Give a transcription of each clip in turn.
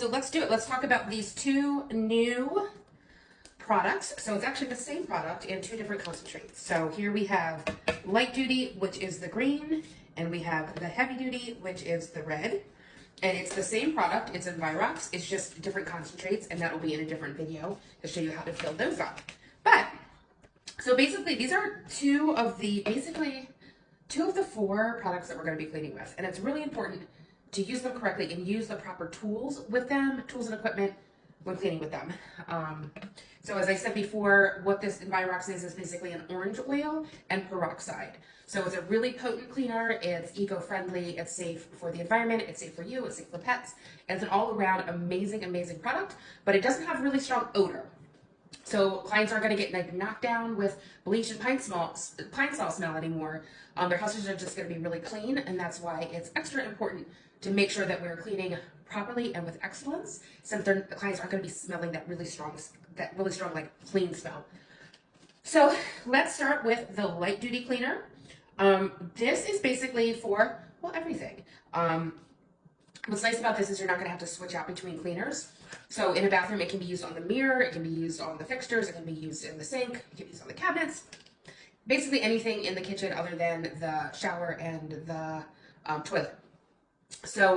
so let's do it. Let's talk about these two new products. So it's actually the same product in two different concentrates. So here we have light duty, which is the green, and we have the heavy duty, which is the red. And it's the same product. It's Envirox. It's just different concentrates, and that will be in a different video to show you how to fill those up. But so basically, these are two of the four products that we're going to be cleaning with, and it's really important to use them correctly and use the proper tools with them, tools and equipment when cleaning with them. So as I said before, what this Envirox is basically an orange oil and peroxide. So it's a really potent cleaner, it's eco-friendly, it's safe for the environment, it's safe for you, it's safe for pets, and it's an all-around amazing, amazing product, but it doesn't have really strong odor. So clients aren't going to get like knocked down with bleach and pine saw smell anymore. Their houses are just going to be really clean, and that's why it's extra important to make sure that we're cleaning properly and with excellence, since the clients aren't going to be smelling that really strong like clean smell. So let's start with the light duty cleaner. This is basically for, well, everything. What's nice about this is you're not going to have to switch out between cleaners. So in a bathroom, it can be used on the mirror, it can be used on the fixtures, it can be used in the sink, it can be used on the cabinets. Basically anything in the kitchen other than the shower and the toilet. So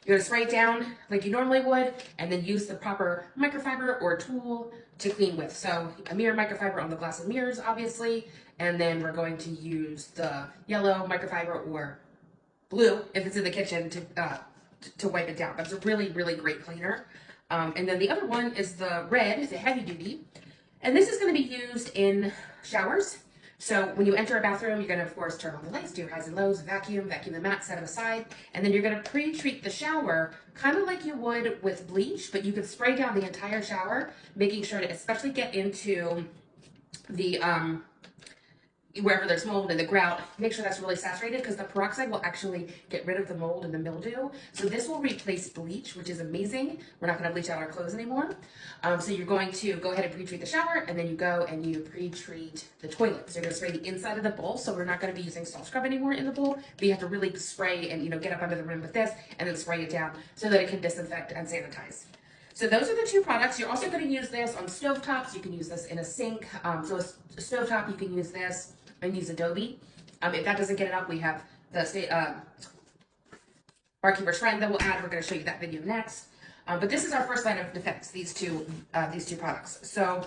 you're going to spray it down like you normally would, and then use the proper microfiber or tool to clean with. So a mirror microfiber on the glass of mirrors, obviously, and then we're going to use the yellow microfiber or blue if it's in the kitchen to wipe it down. That's a really, really great cleaner. And then the other one is the red, the heavy duty. And this is going to be used in showers. So when you enter a bathroom, you're going to, of course, turn on the lights, do your highs and lows, vacuum the mat, set them aside. And then you're going to pre-treat the shower, kind of like you would with bleach, but you could spray down the entire shower, making sure to especially get into the, wherever there's mold and the grout, make sure that's really saturated, because the peroxide will actually get rid of the mold and the mildew. So this will replace bleach, which is amazing. We're not going to bleach out our clothes anymore. So you're going to go ahead and pre-treat the shower, and then you go and you pre-treat the toilet. So you're going to spray the inside of the bowl. So we're not going to be using soft scrub anymore in the bowl, but you have to really spray and get up under the rim with this and then spray it down so that it can disinfect and sanitize. So those are the two products. You're also going to use this on stovetops. You can use this in a sink. So a stovetop, you can use this and use Adobe. If that doesn't get it up, we have the Barkeeper's Friend that we'll add. We're going to show you that video next. But this is our first line of defense, these two products. So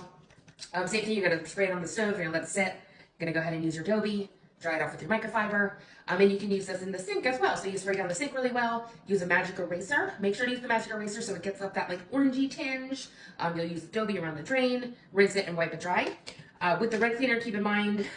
same thing, you're going to spray it on the stove, you're going to let it sit. You're going to go ahead and use your Adobe, dry it off with your microfiber. And you can use this in the sink as well. So you spray down the sink really well, use a magic eraser. Make sure to use the magic eraser so it gets up that like orangey tinge. You'll use Adobe around the drain, rinse it and wipe it dry. With the red cleaner, keep in mind,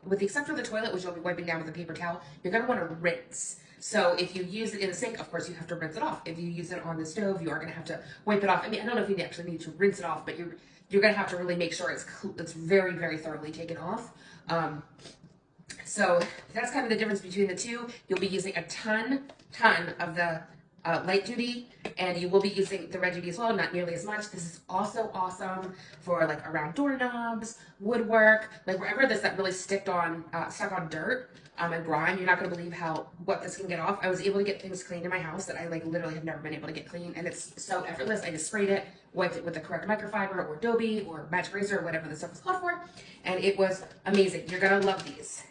with the exception of the toilet, which you'll be wiping down with a paper towel, you're going to want to rinse. So if you use it in the sink, of course, you have to rinse it off. If you use it on the stove, you are going to have to wipe it off. I mean, I don't know if you actually need to rinse it off, but you're going to have to really make sure it's very, very thoroughly taken off. So that's kind of the difference between the two. You'll be using a ton of the light duty, and you will be using the red duty as well, not nearly as much. This is also awesome for like around doorknobs, woodwork, like wherever this that really stuck on dirt and grime. You're not going to believe what this can get off. I was able to get things clean in my house that I like literally have never been able to get clean, and it's so effortless. I just sprayed it, wiped it with the correct microfiber or Adobe or magic eraser or whatever the stuff is called for, and it was amazing. You're going to love these.